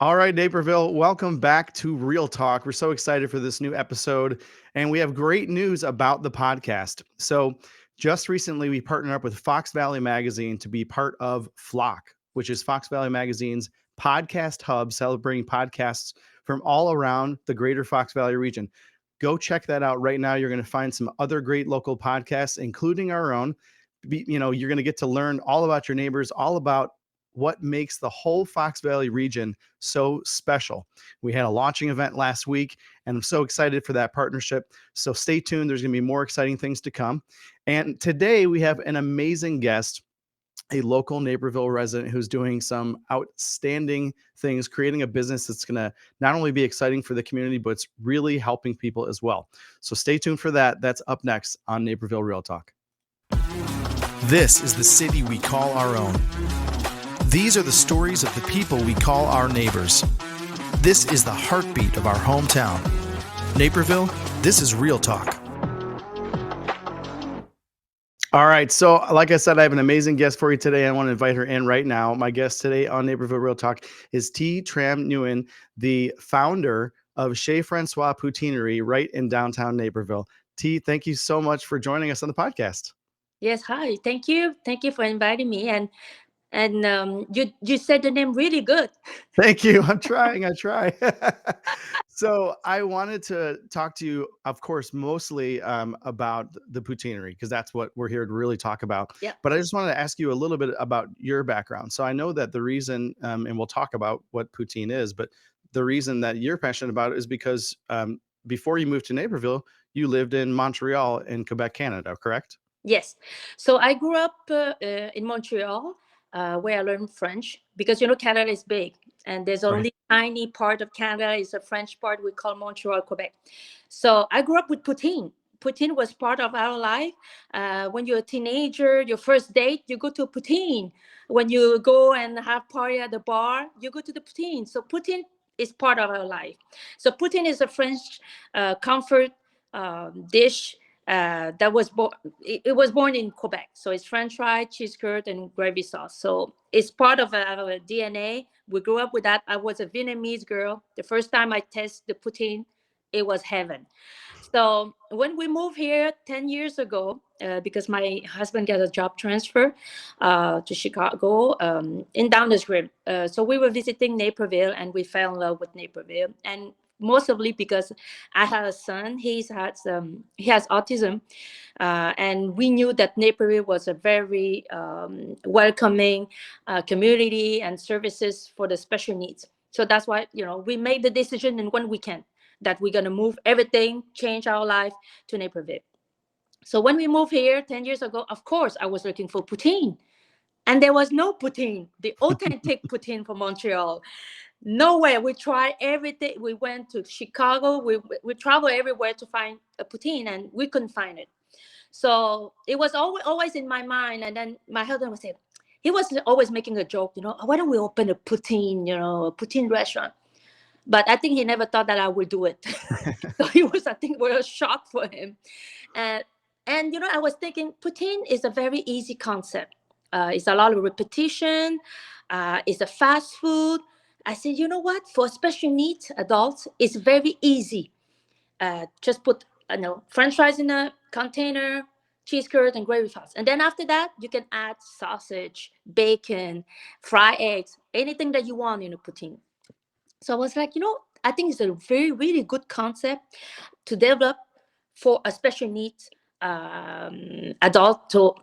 All right, Naperville, welcome back to Real Talk. We're so excited for this new episode, and we have great news about the podcast. So, just recently, we partnered up with Fox Valley Magazine to be part of Flock, which is Fox Valley Magazine's podcast hub celebrating podcasts from all around the greater Fox Valley region. Go check that out right now. You're going to find some other great local podcasts, including our own. You're going to get to learn all about your neighbors, all about what makes the whole Fox Valley region so special. We had a launching event last week, and I'm so excited for that partnership. So stay tuned. There's going to be more exciting things to come. And today we have an amazing guest, a local Naperville resident who's doing some outstanding things, creating a business that's going to not only be exciting for the community, but it's really helping people as well. So stay tuned for that. That's up next on Naperville Real Talk. This is the city we call our own. These are the stories of the people we call our neighbors. This is the heartbeat of our hometown. Naperville, this is Real Talk. All right, so like I said, I have an amazing guest for you today. I want to invite her in right now. My guest today on Naperville Real Talk is Thi Tram Nguyen, the founder of Chez François Poutinerie right in downtown Naperville. Thi, thank you so much for joining us on the podcast. Yes, hi. Thank you. Thank you for inviting me. And you said the name really good. Thank you. I'm trying. I try. So I wanted to talk to you, of course, mostly about the poutineery, because that's what we're here to really talk about. Yeah. But I just wanted to ask you a little bit about your background. So I know that the reason, and we'll talk about what poutine is, but the reason that you're passionate about it is because before you moved to Naperville, you lived in Montreal in Quebec, Canada, correct? Yes. So I grew up in Montreal, where I learned French because Canada is big, and there's Right. only tiny part of Canada is a French part we call Montreal, Quebec. So I grew up with poutine. Poutine was part of our life. When you're a teenager, your first date, you go to a poutine. When you go and have party at the bar, you go to the poutine. So poutine is part of our life. So poutine is a French comfort dish that was born. It was born in Quebec, so it's French fry, cheese curd, and gravy sauce. So it's part of our DNA. We grew up with that. I was a Vietnamese girl. The first time I tasted the poutine, it was heaven. So when we moved here 10 years ago, because my husband got a job transfer to Chicago in Downers Green, so we were visiting Naperville, and we fell in love with Naperville, and mostly because I had a son. He has autism, and we knew that Naperville was a very welcoming community and services for the special needs. So that's why we made the decision in one weekend that we're gonna move everything, change our life to Naperville. So when we moved here 10 years ago, of course I was looking for poutine, and there was no poutine, the authentic poutine from Montreal. Nowhere. We tried everything. We went to Chicago. We traveled everywhere to find a poutine, and we couldn't find it. So it was always in my mind. And then my husband would say, he was always making a joke, why don't we open a poutine, a poutine restaurant? But I think he never thought that I would do it. So it was, I think, was a shock for him. And I was thinking, poutine is a very easy concept. It's a lot of repetition. It's a fast food. I said, you know what? For special needs adults, it's very easy. Just put French fries in a container, cheese curd, and gravy sauce. And then after that, you can add sausage, bacon, fried eggs, anything that you want in a poutine. So I was like, I think it's a very, really good concept to develop for a special needs adult to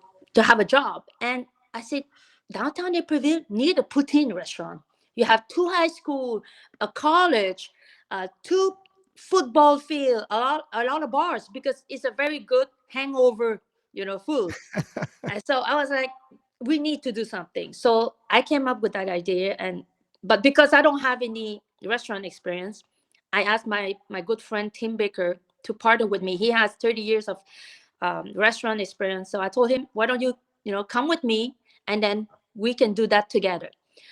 have a job. And I said, downtown Naperville need a poutine restaurant. You have two high school, a college, two football field, a lot of bars, because it's a very good hangover, food. And so I was like, we need to do something. So I came up with that idea, but because I don't have any restaurant experience, I asked my good friend Tim Baker to partner with me. He has 30 years of restaurant experience. So I told him, why don't you come with me, and then we can do that together.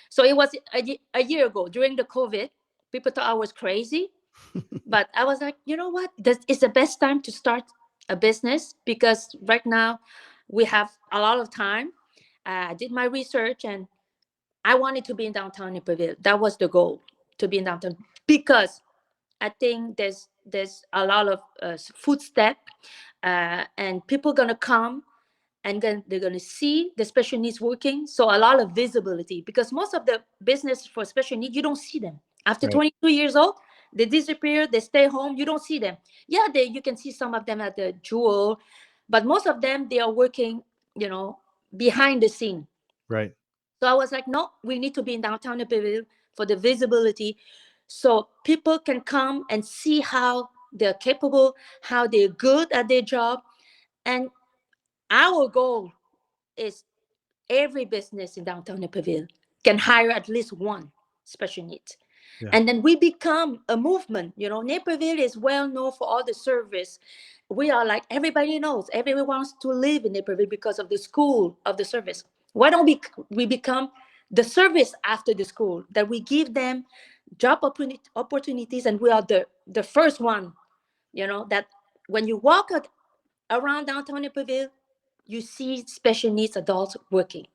So it was a year ago during the COVID. People thought I was crazy, but I was like, you know what? This is the best time to start a business, because right now we have a lot of time. I did my research, and I wanted to be in downtown Naperville. That was the goal. to be in downtown, because I think there's a lot of footstep, and people gonna come, and then they're gonna see the special needs working. So a lot of visibility, because most of the business for special needs, you don't see them after Right. 22 years old. They disappear. They stay home. You don't see them. Yeah, you can see some of them at the Jewel, but most of them, they are working, behind the scene. Right. So I was like, no, we need to be in downtown Naperville for the visibility, so people can come and see how they're capable, how they're good at their job. And our goal is every business in downtown Naperville can hire at least one special needs. Yeah. And then we become a movement. Naperville is well known for all the service. We are like, everybody knows, everyone wants to live in Naperville because of the school, of the service. Why don't we become the service after the school, that we give them job opportunities, and we are the first one, that when you walk around downtown Naperville, you see special needs adults working.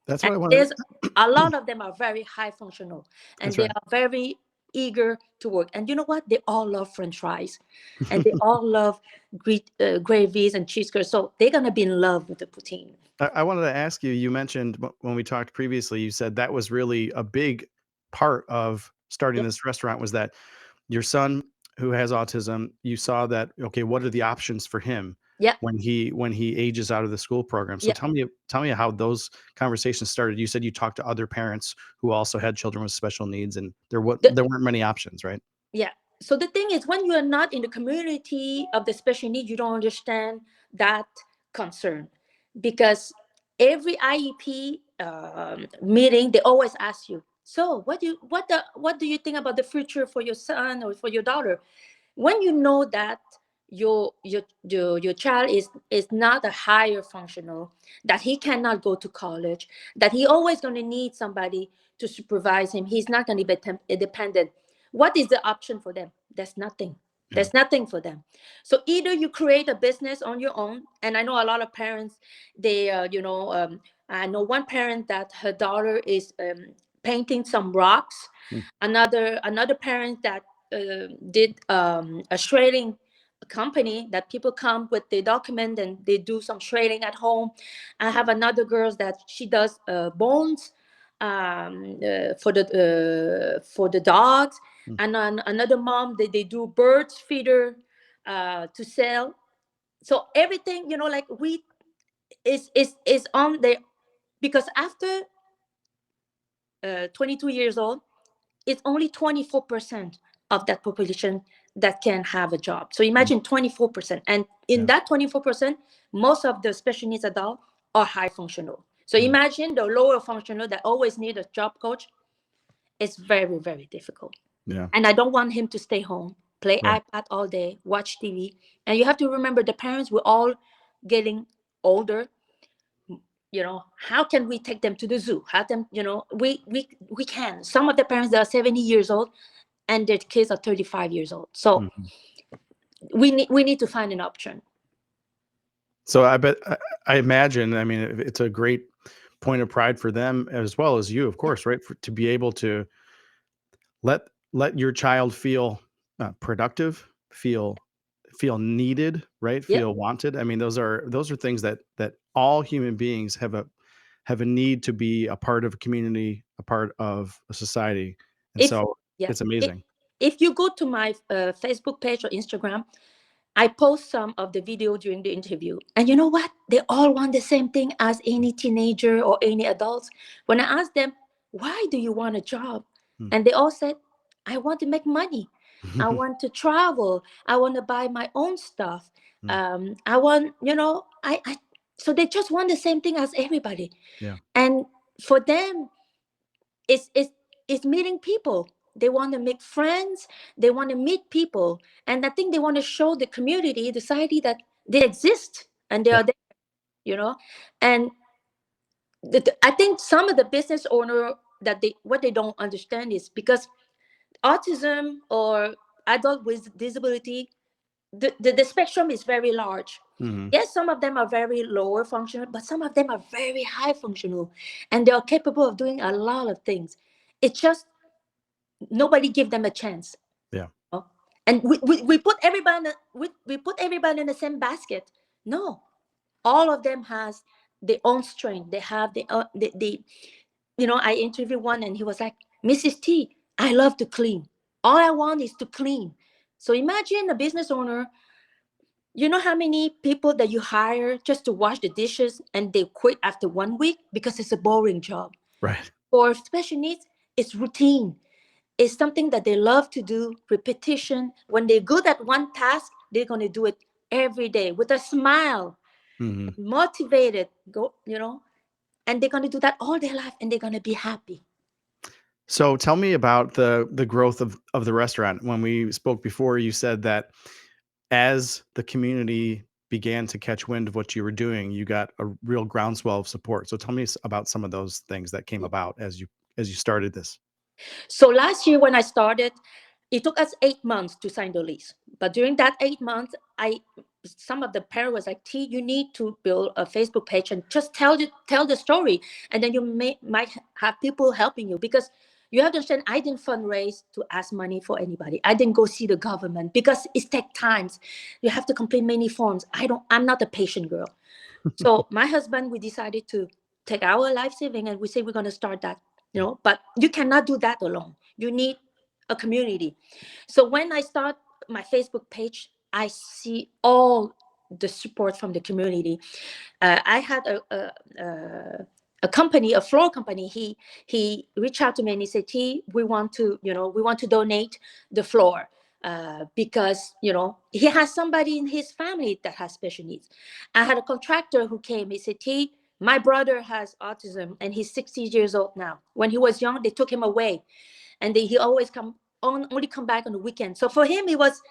That's And what I wanted. there's a lot of them are very high functional, and That's they right. are very eager to work. And you know what? They all love French fries, and they all love gravies and cheese curds. So they're gonna be in love with the poutine. I wanted to ask you, you mentioned when we talked previously, you said that was really a big part of starting Yeah, this restaurant, was that your son who has autism, you saw that, okay, what are the options for him yeah, when he ages out of the school program? So yeah. tell me how those conversations started. You said you talked to other parents who also had children with special needs, and The, there weren't many options, right? yeah. So the thing is, when you are not in the community of the special need, you don't understand that concern, because every IEP meeting, they always ask you, so what do you think about the future for your son or for your daughter? When you know that your child is not a higher functional, that he cannot go to college, that he always going to need somebody to supervise him, he's not going to be independent, what is the option for them? There's nothing. Yeah. There's nothing for them. So either you create a business on your own, and I know a lot of parents, they I know one parent that her daughter is painting some rocks. Mm. Another parent that did a shredding company, that people come with their document and they do some shredding at home. I have another girl that she does bones for the dogs. Mm. And another mom, they do birds feeder to sell. So everything, like we is on there, because after 22 years old, it's only 24% of that population that can have a job. So Mm. imagine 24%. And in Yeah. that 24%, most of the special needs adults are high functional. So Yeah. imagine the lower functional that always need a job coach. It's very, very difficult. Yeah. And I don't want him to stay home, play Right. iPad all day, watch TV. And you have to remember, the parents were all getting older. How can we take them to the zoo? How them, we can. Some of the parents, that are 70 years old, and their kids are 35 years old. So Mhm. we need to find an option. So I bet I imagine, I mean, it's a great point of pride for them as well as you, of course, right? To be able to let your child feel productive, feel needed, right? Yeah. Feel wanted. I mean, those are things that all human beings have a need to be a part of a community, a part of a society, and If so yeah, it's amazing. if you go to my Facebook page or Instagram, I post some of the video during the interview. And you know what? They all want the same thing as any teenager or any adults. When I asked them, why do you want a job? Mm. And they all said, I want to make money. I want to travel. I want to buy my own stuff. Mm. I want, so they just want the same thing as everybody. Yeah. And for them, it's meeting people. They want to make friends. They want to meet people, and I think they want to show the community, the society, that they exist and they Yeah. are there. You know, and I think some of the business owner, that what they don't understand is, because autism or adult with disability, the spectrum is very large. Mhm. Yes, some of them are very lower functional, but some of them are very high functional, and they are capable of doing a lot of things. It's just Nobody give them a chance. Yeah. Oh. And we put everybody in we put everybody in the same basket. No, all of them has their own strength. They have I interviewed one and he was like, Mrs. T, I love to clean. All I want is to clean. So imagine a business owner, you know how many people that you hire just to wash the dishes and they quit after 1 week because it's a boring job. Right. For special needs, it's routine. It's something that they love to do, repetition. When they're good at one task, they're going to do it every day with a smile, Hmm. motivated, and they're going to do that all their life and they're going to be happy. So tell me about the growth of the restaurant. When we spoke before, you said that as the community began to catch wind of what you were doing, you got a real groundswell of support. So tell me about some of those things that came about as you started this. So last year when I started, it took us 8 months to sign the lease. But during that 8 months, some of the parents was like, T, you need to build a Facebook page and just tell the story. And then you might have people helping you, because you have to understand, I didn't fundraise to ask money for anybody. I didn't go see the government because it takes times. You have to complete many forms. I'm not a patient girl. So my husband, we decided to take our life saving and we say we're going to start that, but you cannot do that alone. You need a community. So when I start my Facebook page, I see all the support from the community. I had a company, a floor company. He reached out to me and he said, "T, we want to donate the floor." Because he has somebody in his family that has special needs. I had a contractor who came. He said, T, my brother has autism and he's 60 years old now. When he was young, they took him away, and he always only come back on the weekend. So for him, it was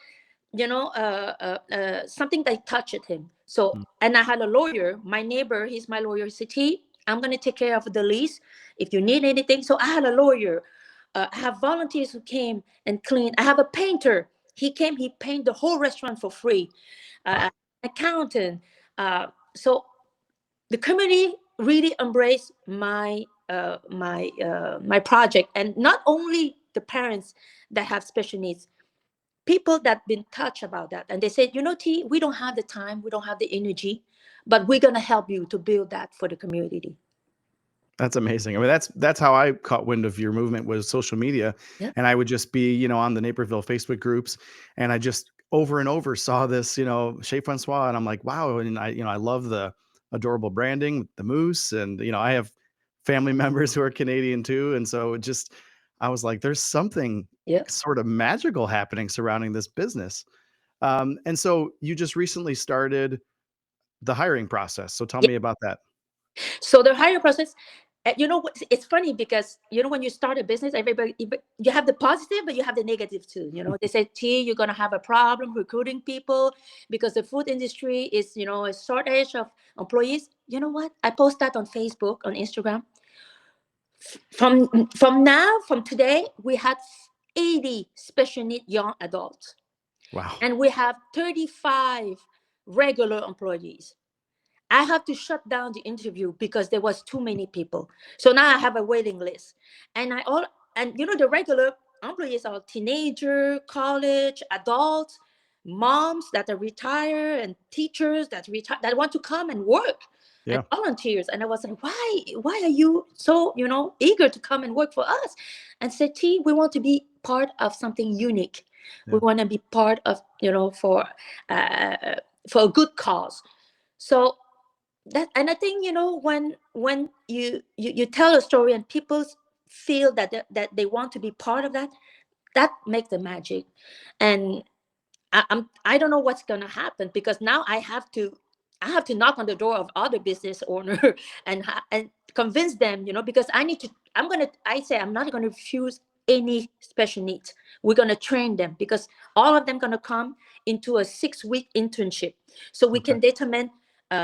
something that touched him. So, and I had a lawyer, my neighbor, he's my lawyer. He said, T, I'm going to take care of the lease if you need anything. So I had a lawyer. I have volunteers who came and cleaned. I have a painter. He came, he painted the whole restaurant for free. Wow. Accountant. So the community really embraced my project, and not only the parents that have special needs, people that been touched about that, and they said, T, we don't have the time, we don't have the energy, but we're gonna help you to build that for the community. That's amazing. I mean, that's how I caught wind of your movement, was social media. Yeah. And I would just be, on the Naperville Facebook groups, and I just over and over saw this, Chez François, and I'm like, wow. And I love the adorable branding, the moose, and I have family members who are Canadian too, and so I was like, there's something Yeah. sort of magical happening surrounding this business. And so you just recently started the hiring process. So tell Yeah. me about that. So the hiring process, it's funny because when you start a business, everybody, you have the positive, but you have the negative too. They say, T, you're gonna have a problem recruiting people because the food industry is a shortage of employees. You know what? I post that on Facebook, on Instagram. From today, we had 80 special need young adults, Wow. and we have 35 regular employees. I have to shut down the interview because there was too many people. So now I have a waiting list. And the regular employees are teenager, college, adults, moms that are retired, and teachers that retire that want to come and work, and Yeah. volunteers. And I was like, why are you so, eager to come and work for us? And said, T, we want to be part of something unique. We Yeah. want to be part of, for a good cause. So that, and I think when you tell a story and people feel that they want to be part of that, that makes the magic. And I don't know what's gonna happen, because now I have to knock on the door of other business owner and convince them, because I say I'm not gonna refuse any special needs. We're gonna train them, because all of them gonna come into a 6-week internship, so we Okay. can determine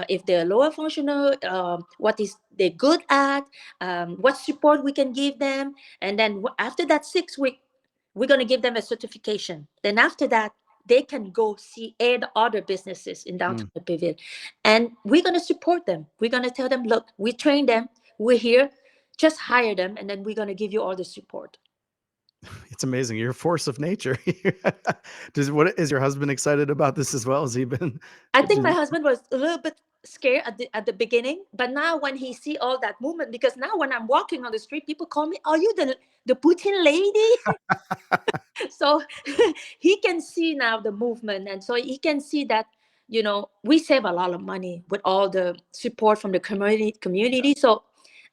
if they're lower functional, what is they're good at, what support we can give them, and then after that 6 week, we're gonna give them a certification. Then after that, they can go see other businesses in Mm. downtown Naperville, and we're going to support them. We're going to tell them, look, we train them, we're here, just hire them, and then we're going to give you all the support. It's amazing. You're a force of nature. What is your husband excited about this as well? Has he been? I think my did- husband was a little bit scared at the beginning, but now when he see all that movement, because now when I'm walking on the street, people call me, "Are you the Putin lady?" So he can see now the movement, and so he can see that we save a lot of money with all the support from the community. So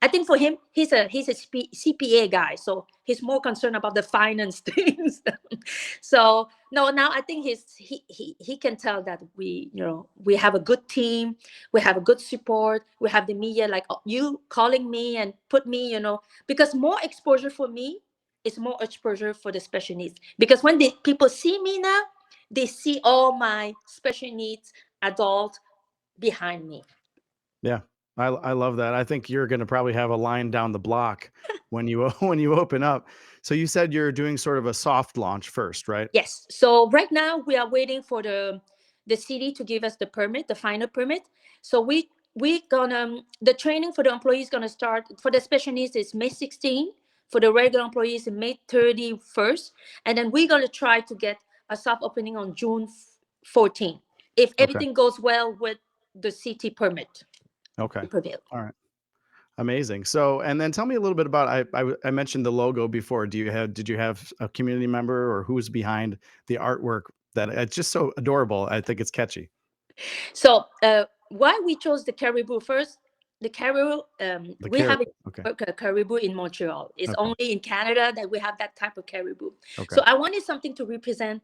I think for him, he's a CPA guy, so he's more concerned about the finance things. So no, now I think he can tell that we have a good team, we have a good support, we have the media like you calling me and put me, because more exposure for me is more exposure for the special needs, because when the people see me now, they see all my special needs adult behind me. Yeah, I love that. I think you're going to probably have a line down the block when you when you open up. So you said you're doing sort of a soft launch first, right? Yes. So right now we are waiting for the city to give us the permit, the final permit. So we gonna the training for the employees gonna start for the special needs is May 16. For the regular employees in May 31st, and then we're gonna try to get a soft opening on June 14. If Okay. everything goes well with the city permit Okay. to prevail. All right. Amazing. So, and then tell me a little bit about I mentioned the logo before. Did you have a community member or who's behind the artwork that it's just so adorable? I think it's catchy. So why we chose the caribou first? The caribou, The we have caribou. Okay. a caribou in Montreal. It's Okay. only in Canada that we have that type of caribou. Okay. So I wanted something to represent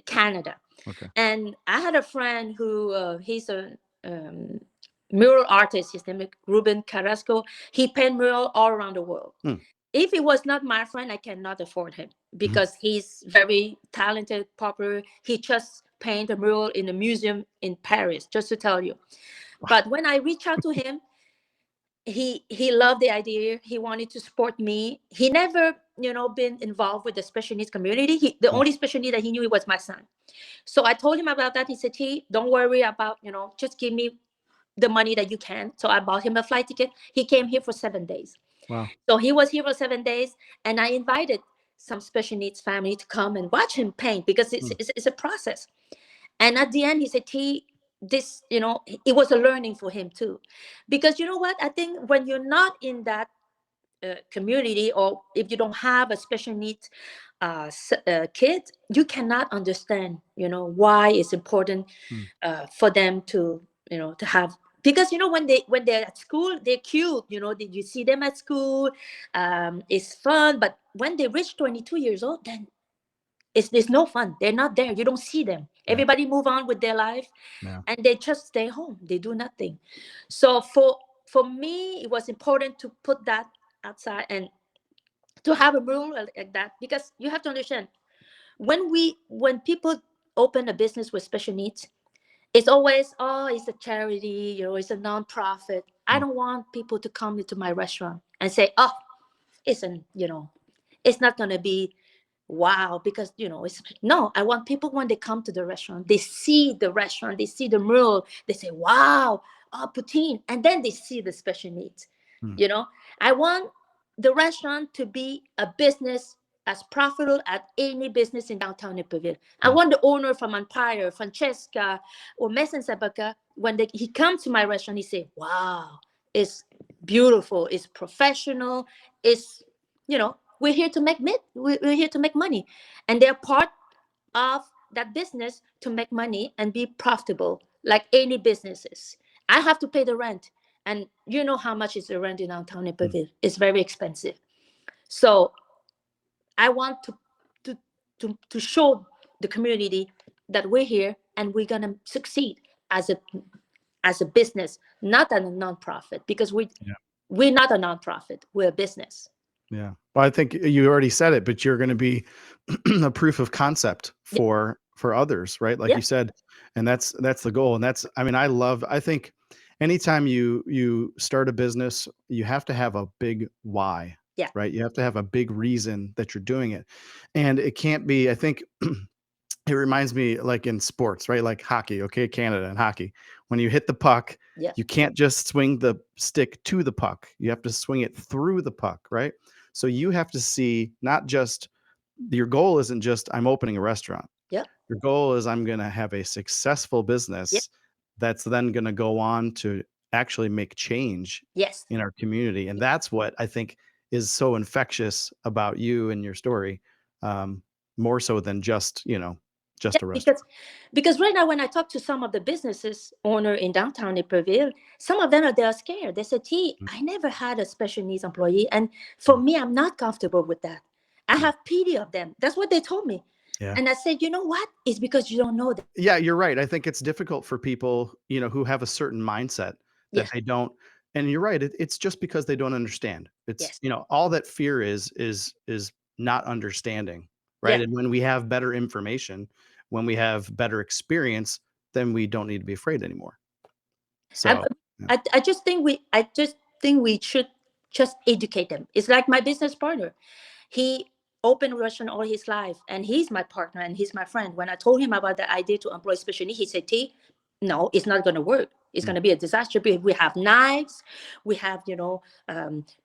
Canada. Okay. And I had a friend who he's a um, mural artist. His name is Ruben Carrasco. He paint mural all around the world. Hmm. If it was not my friend, I cannot afford him because he's very talented, popular. He just paint a mural in a museum in Paris, just to tell you. But when I reached out to him, he loved the idea. He wanted to support me. He never, been involved with the special needs community. The Hmm. only special need that he knew was my son. So I told him about that. He said, "Hey, don't worry about, just give me the money that you can." So I bought him a flight ticket. He came here for 7 days. Wow. So he was here for 7 days, and I invited some special needs family to come and watch him paint because it's, Hmm. it's, it's a process. And at the end, he said, "T, this, it was a learning for him too." Because you know what? I think when you're not in that community, or if you don't have a special needs kid, you cannot understand, why it's important Hmm. for them to, to have, because when they're at school, they're cute. Did you see them at school? It's fun, but when they reach 22 years old, then it's no fun. They're not there. You don't see them. Yeah. Everybody move on with their life, Yeah. and they just stay home. They do nothing. So for me, it was important to put that outside and to have a rule like that, because you have to understand, when people open a business with special needs, it's always, oh, it's a charity, it's a non-profit. I Hmm. don't want people to come into my restaurant and say, oh, isn't, it's not going to be wow, because it's no. I want people, when they come to the restaurant, they see the restaurant, they see the mural, they say, wow, oh, Poutine, and then they see the special needs. Hmm. I want the restaurant to be a business as profitable as any business in downtown Naperville. I Yeah. want the owner from Empire, Francesca, or Mess and Sabaka, when he comes to my restaurant, he say, wow, it's beautiful, it's professional, it's, we're here to we're here to make money, and they're part of that business to make money and be profitable like any businesses. I have to pay the rent, and you know how much is the rent in downtown Hmm. Naperville. It's very expensive. So I want to to show the community that we're here and we're gonna succeed as a business, not as a nonprofit, because Yeah. we're not a nonprofit. We're a business. Yeah. Well, I think you already said it, but you're going to be a proof of concept Yeah, for others, right? Like yeah, you said, and that's the goal. And that's, I mean, I think anytime you start a business, you have to have a big why, yeah, right? You have to have a big reason that you're doing it. And it can't be, I think it reminds me like in sports, right? Like hockey, okay, Canada and hockey. When you hit the puck, yeah, you can't just swing the stick to the puck. You have to swing it through the puck, right? So you have to see not just your goal isn't just I'm opening a restaurant. Yep. Your goal is I'm going to have a successful Yep. business that's then going to go on to actually make change Yes. in our community. And that's what I think is so infectious about you and your story, um, more so than just, Yeah, just a restaurant. because right now when I talk to some of the businesses owner in downtown Naperville, some of them they are scared. They say, "T, I never had a special needs employee, and for Mm, me, I'm not comfortable with that. I mm. have pity of them." That's what they told me, Yeah. and I said, "You know what? It's because you don't know them." Yeah, you're right. I think it's difficult for people, who have a certain mindset that Yes, they don't. And you're right. It's just because they don't understand. It's, yes, all that fear is not understanding, right? yeah. And when we have better information, when we have better experience, then we don't need to be afraid anymore. I, So, yeah. I just think we should just educate them. It's like my business partner. He opened restaurant all his life, and he's my partner and he's my friend. When I told him about the idea to employ special needs, he said, "T, no, it's not going to work. It's Mm, going to be a disaster. We have knives, we have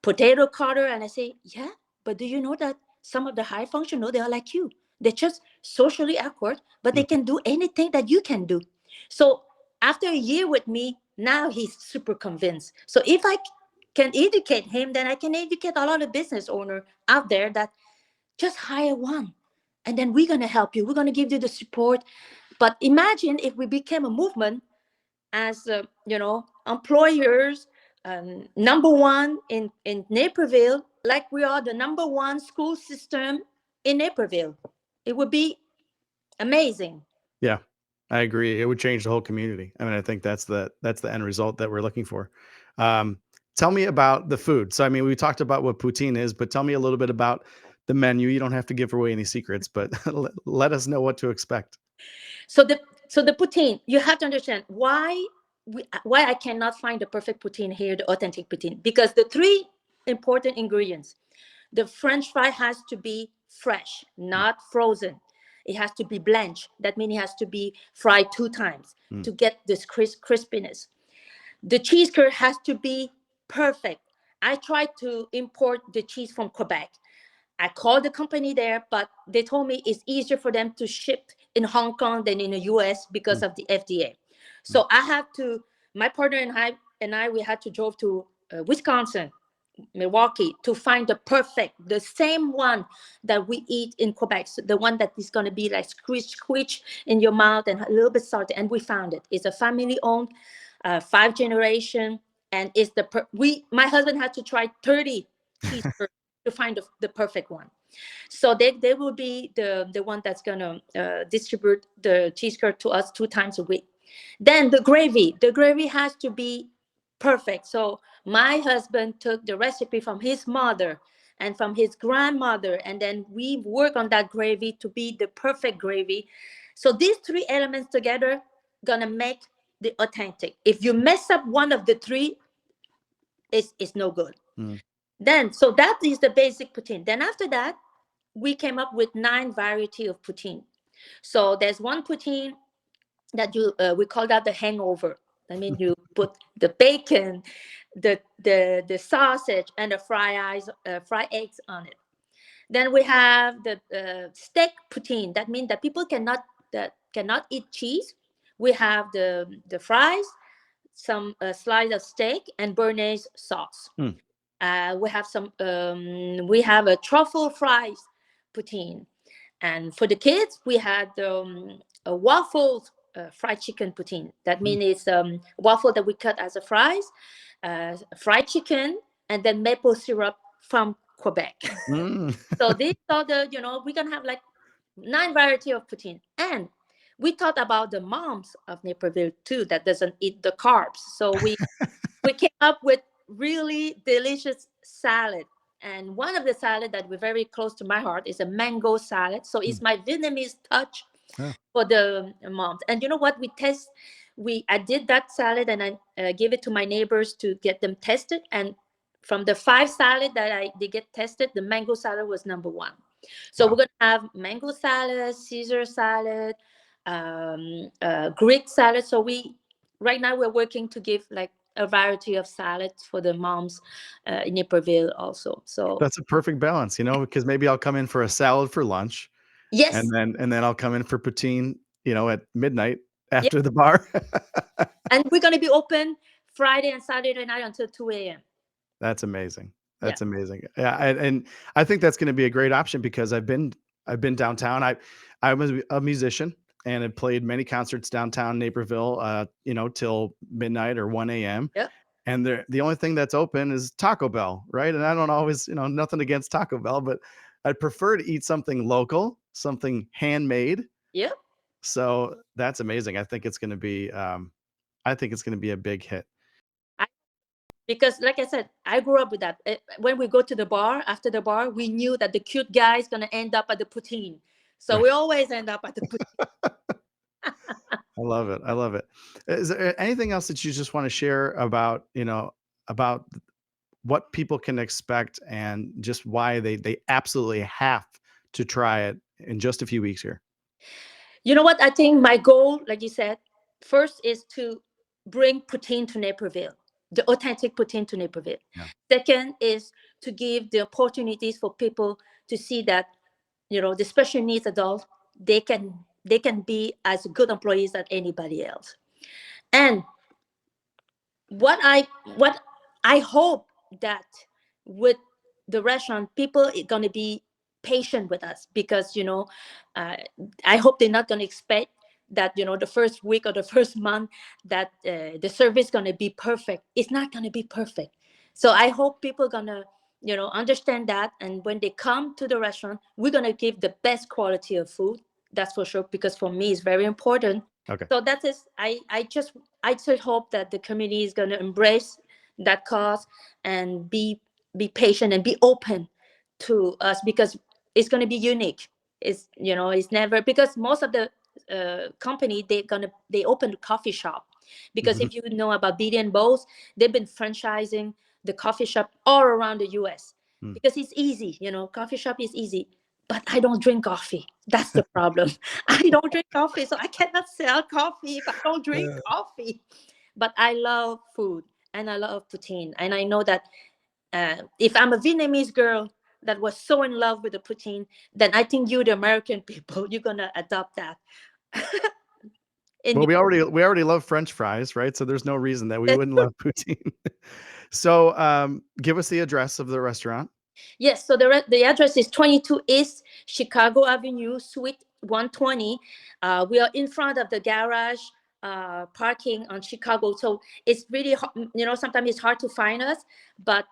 potato cutter." And I say, "Yeah, but do you know that some of the high functional they are like you? They're just socially awkward, but they mhm, can do anything that you can do." So after a year with me, now he's super convinced. So if I can educate him, then I can educate a lot of business owner out there that just hire one, and then we're going to help you, we're going to give you the support. But imagine if we became a movement as employers, number one in Naperville, like we are the number one school system in Naperville. It would be amazing. yeah, I agree. It would change the whole community. I mean, I think that's the end result that we're looking for. Um, Tell me about the food. So, I mean, we talked about what poutine is, but tell me a little bit about the menu. You don't have to give away any secrets, but let us know what to expect. So the poutine, you have to understand why I cannot find the perfect poutine here, the authentic poutine, because the three important ingredients. The French fry has to be fresh, Mm, not frozen. It has to be blanched. That means it has to be fried 2 times mm, to get this crispiness. The cheese curd has to be perfect. I tried to import the cheese from Quebec. I called the company there, but they told me it's easier for them to ship in Hong Kong than in the US because mm, of the FDA. mm, So I had to, my partner and I, we had to drove to Wisconsin, Milwaukee, to find the same one that we eat in Quebec. So the one that is going to be like squish in your mouth and a little bit salty. And we found it. It's a family owned, 5 generation, and it's my husband had to try 30 cheeseburgers to find the perfect one. So they will be the one that's gonna distribute the cheese curd to us 2 times a week. Then the gravy has to be perfect. So my husband took the recipe from his mother and from his grandmother, and then we work on that gravy to be the perfect gravy. So these three elements together gonna make the authentic. If you mess up one of the three, it's no good. mm, Then, so that is the basic poutine. Then after that, we came up with 9 variety of poutine. So there's one poutine that we call that the hangover. I mean, you put the bacon, the sausage, and the fried eggs on it. Then we have the steak poutine. That means that cannot eat cheese. We have the fries, some slice of steak, and béarnaise sauce. mm, We have a truffle fries poutine, and for the kids we had a waffles fried chicken poutine. That mm, means it's waffle that we cut as a fries, fried chicken, and then maple syrup from Quebec. mm. So these are we're gonna have like 9 variety of poutine. And we thought about the moms of Naperville too that doesn't eat the carbs. So we came up with really delicious salad. And one of the salad that we're very close to my heart is a mango salad. So it's Mm, my Vietnamese touch yeah. for the moms. And you know what? I did that salad, and I gave it to my neighbors to get them tested. And from the 5 salad that they get tested, the mango salad was number one. So we're Wow. gonna have mango salad, Caesar salad, Greek salad. So we right now we're working to give like a variety of salads for the moms in Naperville also. So That's a perfect balance, because maybe I'll come in for a salad for lunch, and yes, then I'll come in for poutine, at midnight yeah, after the bar. and we're gonna be open Friday and Saturday night until 2 a.m. That's amazing. Yeah, That's amazing. Yeah, and I think that's gonna be a great option because I've been downtown. I was a musician and had played many concerts downtown Naperville, till midnight or 1 AM. yeah, And the only thing that's open is Taco Bell, right? And I don't always, nothing against Taco Bell, but I'd prefer to eat something local, something handmade. yeah. So that's amazing. I think it's gonna be a big hit. Because like I said, I grew up with that. When we go to the bar, after the bar, we knew that the cute guy is going to end up at the poutine. So we Right. always end up at the poutine. I love it. I love it. Is there anything else that you just want to share about, about what people can expect and just why they absolutely have to try it in just a few weeks here? You know what? I think my goal, like you said, first is to bring poutine to Naperville, the authentic poutine to Naperville. Yeah. Second is to give the opportunities for people to see that, the special needs adults, they can be as good employees as anybody else. And what I hope that with the restaurant, people are gonna be patient with us, because uh, I hope they're not gonna expect that the first week or the first month that the service gonna be perfect. It's not gonna be perfect. So I hope people gonna understand that, and when they come to the restaurant, we're gonna give the best quality of food. That's for sure, because for me it's very important. Okay. So that is, I just hope that the community is going to embrace that cause and be patient and be open to us, because it's going to be unique. It's never, because most of the company, they open a coffee shop, because Mhm. if you know about Beatty and Bose, they've been franchising the coffee shop all around the US, Mm. because it's easy. Coffee shop is easy. But I don't drink coffee. That's the problem. I don't drink coffee, so I cannot sell coffee if I don't drink Uh, coffee. But I love food and I love poutine. And I know that if I'm a Vietnamese girl that was so in love with the poutine, then I think you, the American people, you're gonna adopt that. In well, your, we already love French fries, right? So there's no reason that we wouldn't love poutine. So, give us the address of the restaurant. Yes, so the address is 22 East Chicago Avenue, Suite 120. We are in front of the garage parking on Chicago. So it's really, sometimes it's hard to find us, but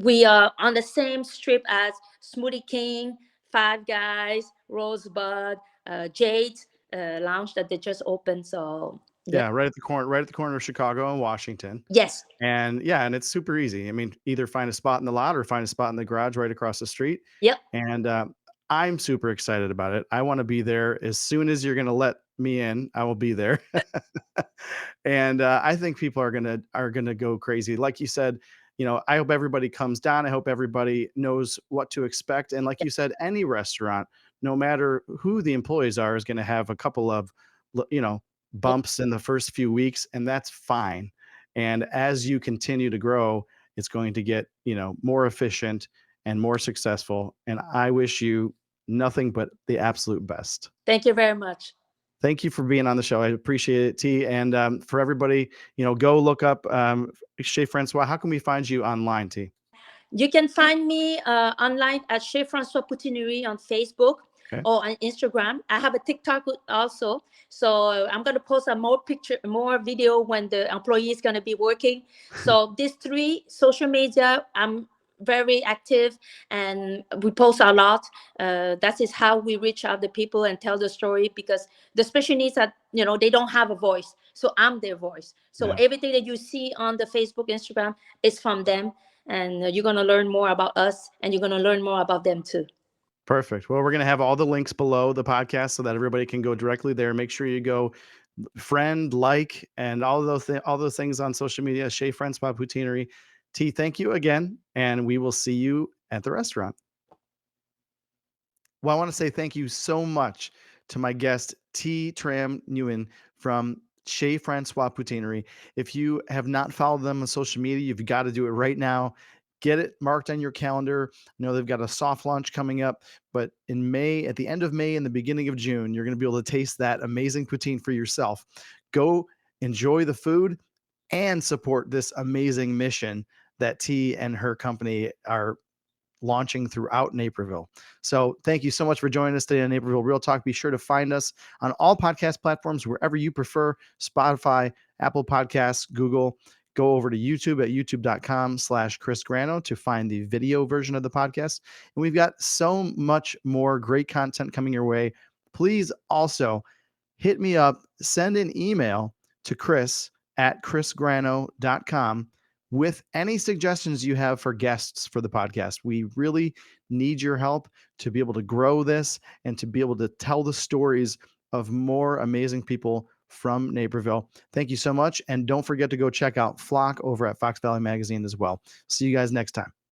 we are on the same strip as Smoothie King, Five Guys, Rosebud, Jade Lounge that they just opened. So, yeah. Yeah, right at the corner of Chicago and Washington. Yes. And yeah, and it's super easy. I mean, either find a spot in the lot or find a spot in the garage right across the street. Yep. And I'm super excited about it. I want to be there as soon as you're going to let me in. I will be there. And I think people are gonna go crazy. Like you said, I hope everybody comes down. I hope everybody knows what to expect. And like you said, any restaurant, no matter who the employees are, is going to have a couple of, Yeah. bumps in the first few weeks, and that's fine. And as you continue to grow, it's going to get, more efficient and more successful. And I wish you nothing but the absolute best. Thank you very much. Thank you for being on the show. I appreciate it, T. And for everybody, go look up Chez Francois. How can we find you online, T? You can find me online at Chez François Poutinerie on Facebook Okay. or on Instagram. I have a TikTok also, so I'm gonna post a more video when the employee is gonna be working. So these three social media, I'm very active and we post a lot. That is how we reach out the people and tell the story, because the special needs that they don't have a voice, so I'm their voice. So Yeah. everything that you see on the Facebook, Instagram is from them, and you're going to learn more about us, and you're going to learn more about them too. Perfect. Well, we're going to have all the links below the podcast so that everybody can go directly there. Make sure you go friend, like, and all those things on social media. Chez Francois Poutinerie. T, thank you again, and we will see you at the restaurant. Well, I want to say thank you so much to my guest, Thi Tram Nguyen from Chez François Poutinerie. If you have not followed them on social media, you've got to do it right now. Get it marked on your calendar. I know they've got a soft launch coming up, but in May, at the end of May and the beginning of June, you're going to be able to taste that amazing poutine for yourself. Go enjoy the food and support this amazing mission that T and her company are launching throughout Naperville. So thank you so much for joining us today on Naperville Real Talk. Be sure to find us on all podcast platforms, wherever you prefer: Spotify, Apple Podcasts, Google. Go over to YouTube at youtube.com/Chris Grano to find the video version of the podcast. And we've got so much more great content coming your way. Please also hit me up, send an email to chris@chrisgrano.com with any suggestions you have for guests for the podcast. We really need your help to be able to grow this and to be able to tell the stories of more amazing people from Naperville. Thank you so much. And don't forget to go check out Flock over at Fox Valley Magazine as well. See you guys next time.